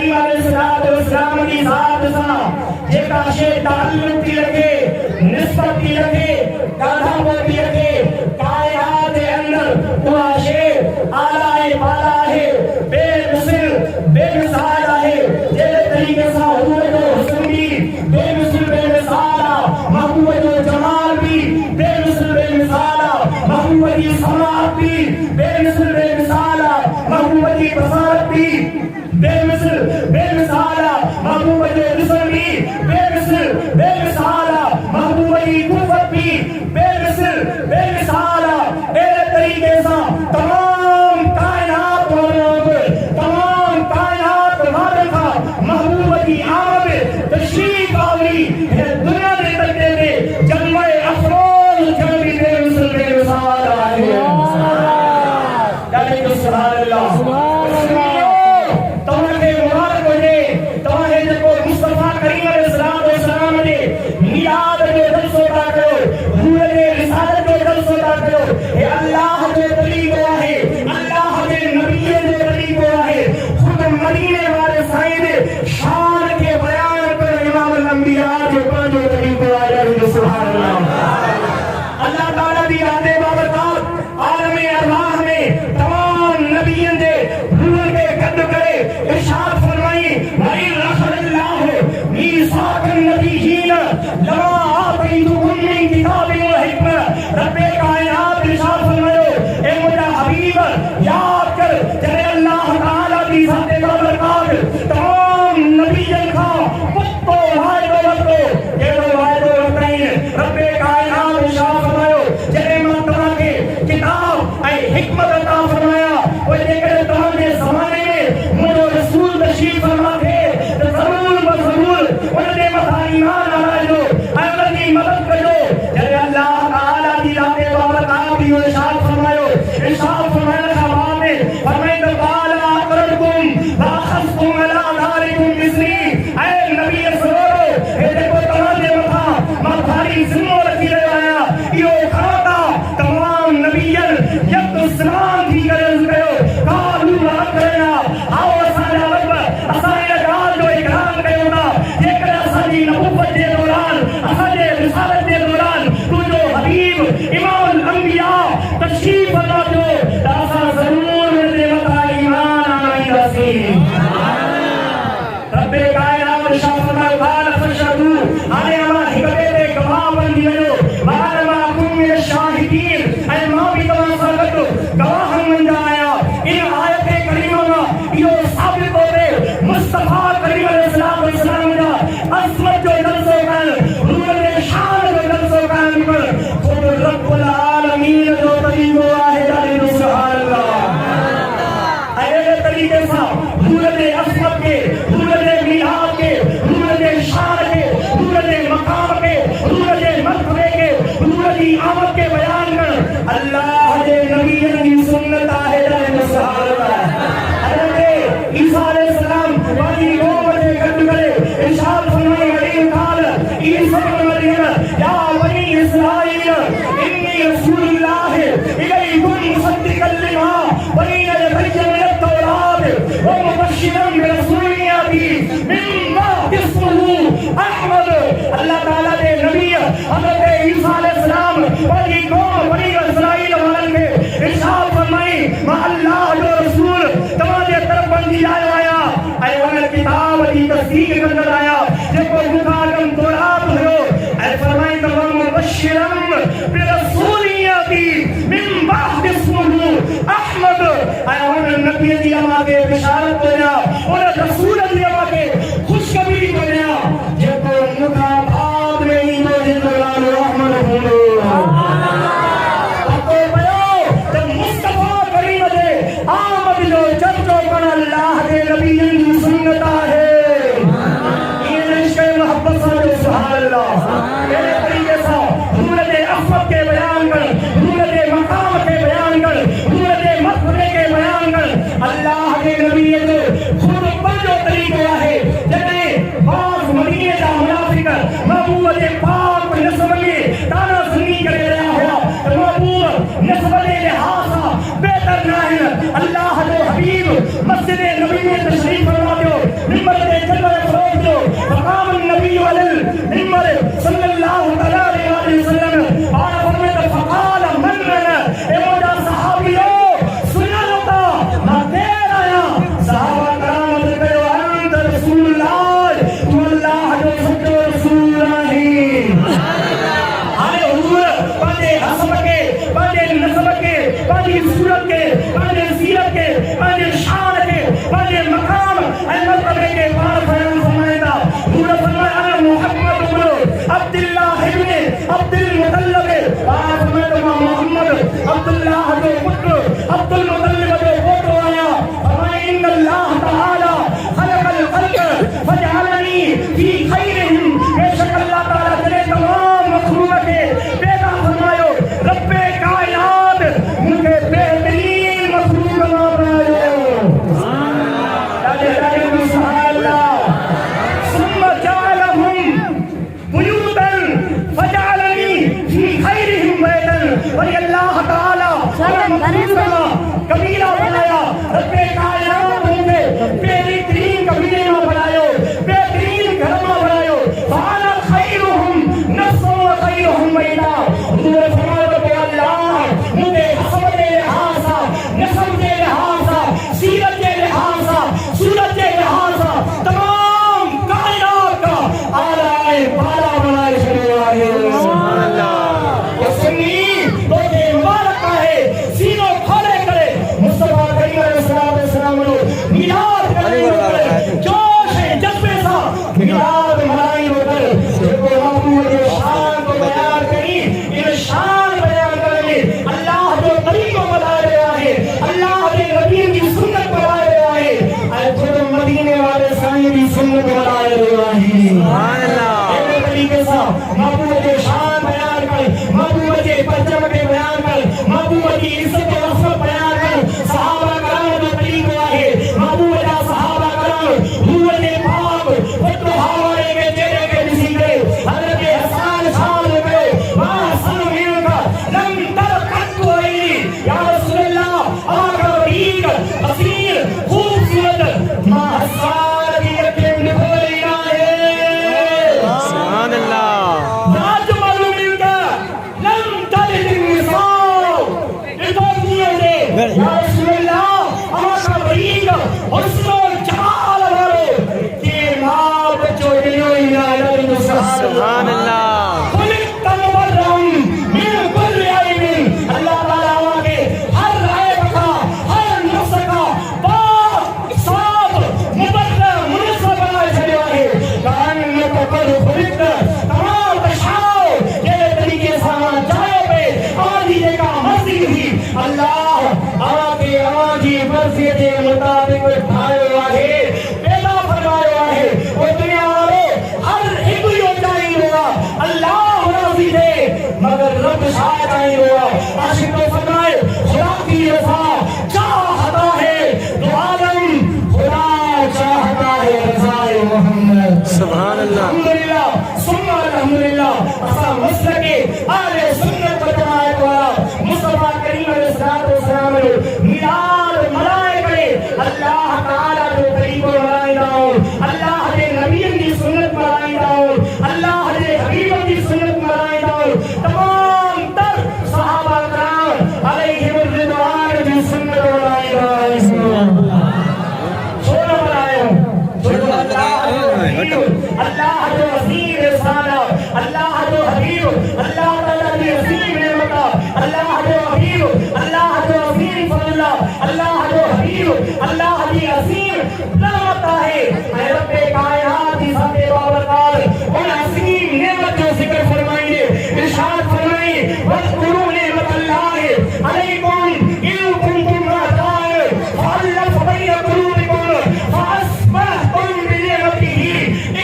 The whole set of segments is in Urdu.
کریم علیہ السلام کی ذات سا جیکا شے تعلق کی رکھے نسبت کی رکھے گاڑھا وہ بھی رکھے کائنات اندر وہ شے آلائے بالا ہے بے مثل بے مثال ہے جیلے طریقے سا حضور جو حسن بھی بے مثل بے مثالا محبوب جو جمال بھی بے مثل بے مثالا محبوب کی سماعت بھی بے مثل بے مثالا محبوب کی بصارت بھی بے مثل بے مثالا محبوب جو رسل بھی بے مثل بے مثالا محبوب کی قوت بھی بے مثل بے مثالا ایرے طریقے سا تمام کائنات والوں کو تمام کائنات والوں کا محبوب کی آمد تشریف آوری ہے دنیا میں تکتے میں جلوہ افروز جنبی بے مثل بے مثالا ہے یعنی سبحان اللہ کریم علیہ السلام نے میعاد جو جلسہ ادا کرو حضور نے رسالت جو جلسہ ادا کرو اے اللہ جو بلی گوا ہے اللہ کے نبی جو بلی گوا ہے خود مدینے والے سائد شان کے بیان پر امام الانبیاء جو پانچوں بلی گوا ہے سبحان اللہ اللہ تعالیٰ بھی آتے بابرکات عالم ارواح میں تمام نبیوں نے حضور کے قد کرے ارشاد فرمائی وَإِذْ أَخَذَ اللَّهُ مِيثَاقَ النَّبِيِّينَ لَمَا آتَيْتُكُم مِّن كِتَابٍ وَحِكْمَةٍ رب کائنات ارشاد فرمایا اے میرا حبیب یاد کر جب اللہ تعالیٰ کی ذات بابرکات تمام نبیوں کا پتو وعدہ رکھو یہ دو وعدہ رکھیں رب کائنات ارشاد فرمایا جب مرتبہ کے کتاب اے حکمت عطا فرمایا وہ دیکھے تمام زمانے میں مجھے رسول تشریف فرما تھے تو ضرور بضرور انہیں مطا ایمان آرائی دو اگر کی مدد کرو جب اللہ تعالیٰ کی ذات بابرکات بھی ارشاد فرمایا ارشاد فرمایا شباب میں فرمائے تو بالا اقررکم باخذتم علی دارکم مثلی اے نبی سرورو اے دیکھو تمام مطا مطاری ذمہ رکھی رہے آیا یہ کھاتا تمام نبیل یک اسلام بھی کرز گئے کالو رات کرنا آؤ اسانا رب اسانا گال جو اکرام گئے ہونا یہ کرے اسانی نبوت دے دوران اسانے رسالت دے دوران تو جو حبیب امام الانبیاء تشریف بنا جو تاسا ضرور ملتے مطا ایمان آمین رسیم رب کائنات شاہ فرمائے قال فشہدو آنے ہمارا حکمت دے گواہ بندی میں وَعَلَى مَا كُمْ مِنَ الشَّاهِدِينَ اے ماں بھی تمام سرگت گواہ ہم بن جایا ان آیت کریمہ میں یہ ثابت ہوتے مصطفیٰ کریم علیہ السلام کا عظمت جو جلسوں کا حضور نے شان جو جلسوں کا خود رب العالمین جو طریق واحد علیہ سبحان اللہ اے طریقے سے حضور نے عظمت کے حضور نے میعاد کے حضور نے شان کے حضور نے مقام کے حضور نے مرتبے کے حضور کی آمد کے بیان کر اللہ کے نبی کی سنت ہے سبحان اللہ حضرت عیسیٰ علیہ السلام والی قوم کے قد کرے ارشاد فرمائے علی قال عیسیٰ بن مریم یا بنی اسرائیل انی رسول اللہ الیکم مصدقا لما بین یدی من التوراۃ ومبشرا برسول یاتی من بعد اسمہ احمد اللہ تعالیٰ نے نبی حضرت عیسیٰ علیہ السلام والی قوم بنی اسرائیل والن کے ارشاد فرمائی ما اللہ جو رسول تمہارے طرف بندی آیا اے انہیں کتاب کی تصدیق کرنے آیا جب کوئی مقادم تورات ہو اے فرمائی تمام مبشرم برسول یاتی من بعد اسمہ احمد اے انہیں نبی دی اما کے بشارت کو دیا انہیں رسول دی اما کے خوشخبری کو دیا جب کوئی مقابات میں ہی تو زندگان رحمت ہوں آمد جو چرچوں پر اللہ کے نبی کی سنتا ہے یہ عشق محبت سے سبحان اللہ میرے طریقے سے حضرت عظمت کے بیان کر حضرت مقام کے بیان کر حضرت مرتبے کے بیان کر اللہ کے نبی کی صورت کے پہلے سیرت کے پہلے شان کے پہلے مقام مرتبے کے بار بیان فرمائے گا حضور فرمایا انا محمد بن عبداللہ ابن عبد المطلب آپ فرمائے محمد عبداللہ کے پتر عبد المطلب کے پوتر آیا فرمائے ان اللہ تعالی خلق الخلق فجعلنی فی خیرہم بے شک اللہ تعالی تیرے تمام مخلوق کے پیدا فرمائے رب کائنات ان کے بہترین مخلوق بنا بنائے سبحان اللہ ثم جعلهم بیوتا فجعلنی فی خیرہم بیتا ولی اللہ تعالی قبیلہ بنایا رب کائنات ان کے بہترین قبیلے میں بنائے بہترین گھر میں بنائے فانا خیرہم نفس و خیرہم بیتا حضور فرمایا کہ اللہ مجھے حسب کے لحاظ نسب کے لحاظ سیرت کے لحاظ صورت کے لحاظ تمام کائنات کا اعلی بالا بنائے چلے سبحان اللہ یہ سنی تو یہ مبارک ہے سینوں کھولے کرے مصطفیٰ کریم علیہ السلام نے میلاد کرنے جوش ہے جذبے سا میلاد منائی ہو کر جب محمود شان کو بیان کری ان شان بیان کرنے اللہ جو طریقوں بتا رہا ہے اللہ کے نبی کی سنت بتا رہا ہے اے خود مدینے والے سائیں کی سنت بتا رہا ہے سبحان اللہ ایک طریقے سے محمود کے شان بیان کر محمود کے پرچم کے بیان کر محمود کی عزت و عظمت بیان کر صحابہ کرام جو طریقہ ہے محمود کا صحابہ کرام حضور نے پاک فتح حوالے کے چہرے کے نسی گئے حضرت حسان شان گئے وہاں سنوین کا لم ترقت کوئی یا رسول اللہ آقا وحید اصیر خوبصورت ماں حسان کی یقین نکھولی آئے سبحان اللہ راج معلوم کا لم تلد النساء اتوبیہ نے یا رسول اللہ آقا وحید حسن و جمال والے کہ ماں بچو دلیوئی آئے سبحان اللہ خلق تمبرم من کل عیب اللہ تعالیٰ آگے ہر عیب کا ہر نفس کا پاک صاف مبرر منصف بنائے چلے آئے کانت پر خلق تمام بشاؤ یہ طریقے سامان جائے پہ آدھیے کا مرضی ہی اللہ آگے آجی مرضی کے مطابق اٹھائے آئے پیدا فرمائے آئے وہ دنیا والے ہر ایک ہی جائیں ہوگا اللہ راضی دے مگر رب شاید آئیں ہوگا عاشق و فرمائے خدا کی رضا چاہتا ہے تو عالم خدا چاہتا ہے رضائے محمد سبحان اللہ الحمدللہ ثم الحمدللہ اصلا مسلکے آل سنت و جماعت والا مصطفیٰ کریم علیہ السلام نے میلاد منائے گئے اللہ تعالیٰ جو طریقوں منائے جاؤ اللہ نے نبی کی سنت منائے جاؤ اللہ نے حبیب کی سنت منائے جاؤ تمام تر صحابہ کرام علیہم الرضوان کی سنت منائے جاؤ چھوڑا بنائے اللہ جو عظیم رسالہ اللہ جو حبیب اللہ تعالیٰ کی عظیم نعمت اللہ جو حبیب اللہ جو عظیم فضل اللہ جو حبیب اللہ کی عظیم نعمت ہے اے رب کائنات کی ذات بابرکار ان عظیم نعمت جو ذکر فرمائیے ارشاد فرمائیے واذکروا نعمت اللہ علیکم ان کنتم اعداء فالف بین قلوبکم فاصبحتم بنعمتہ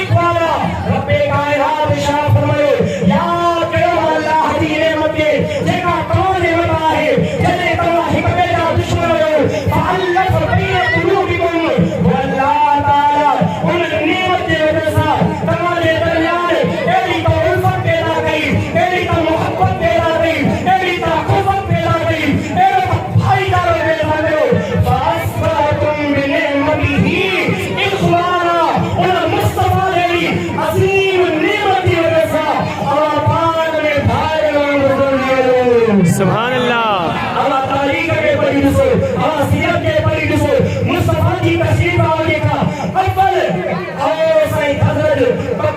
اخوانا رب کائنات ارشاد فرمائے یاد کرو اللہ کی نعمت جگہ کون نعمت ہے جنے کما حکمت دشمن ہو فالف بین قلوبکم واللہ تعالی ان نعمت کے وجہ سے تمہارے درمیان ایلی تو الفت پیدا کی ایلی تو محبت پیدا کی ایلی تو قوت پیدا کی ایلی تو بھائی دار پیدا کرو فاصبحتم بنعمتہ اخوانا ان مصطفیٰ علیہ عظیم نعمت کی وجہ سے اور پاک میں بھائی لوگ سبحان اللہ اللہ تاریخ کے پڑھی دسو اللہ سیرت کے پڑھی دسو مصطفیٰ کی تشریف آگے کا اول اور سید حضرت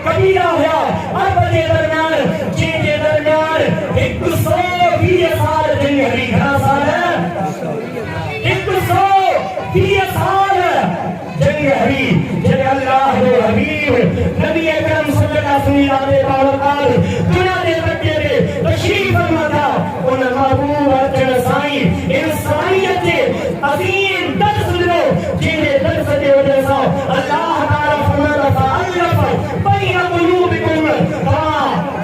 قبیلہ ہوا اول کے درمیان جن کے درمیان 120 سال جن ہری گھنا سال ہے اللہ دے حبیب نبی اکرم صلی اللہ علیہ وسلم دنیا دے تکے دے تشریف فرماتا ان محبوب اچھن سائیں انسانیت دے عظیم درس لو جنہیں درس دے وجہ سا اللہ تعالیٰ فرماتا فَأَلَّفَ بَيْنَ قُلُوبِكُمْ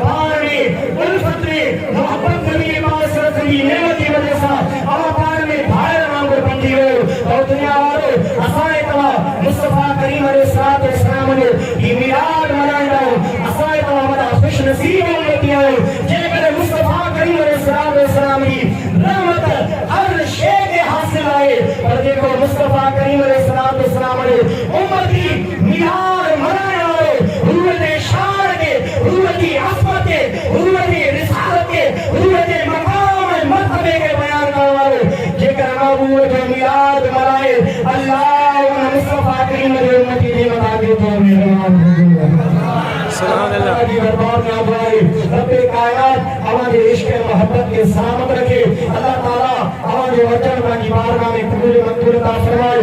بار میں الفت میں محبت نبی پاک صلی اللہ علیہ وسلم کی نعمت کی وجہ سا اور بار میں بھائی مانگو بندی ہو اور دنیا والوں اسائے توا مصطفیٰ کریم علیہ السلام نے یہ میلاد منائے رہو اسائے توا بڑا خوش نصیب ہوتی ہے جے کرے مصطفیٰ کریم علیہ السلام کی رحمت ہر شے کے حاصل آئے اور دیکھو مصطفیٰ کریم علیہ السلام نے امت کی میلاد منائے رہو حضرت شان کے حضرت عظمت کے حضرت رسالت کے حضرت مقام مرتبے کے بیان کرو جے کرے محبوب کے میلاد منائے اللہ ان مصطفیٰ کریم علیہ امتی نے بتا کے تو سبحان اللہ کی دربار میں آبائی رب کائنات ہمارے عشق محبت کے سلامت رکھے اللہ تعالیٰ ہمارے وطن کی بارگاہ میں قبول منظور عطا فرمائے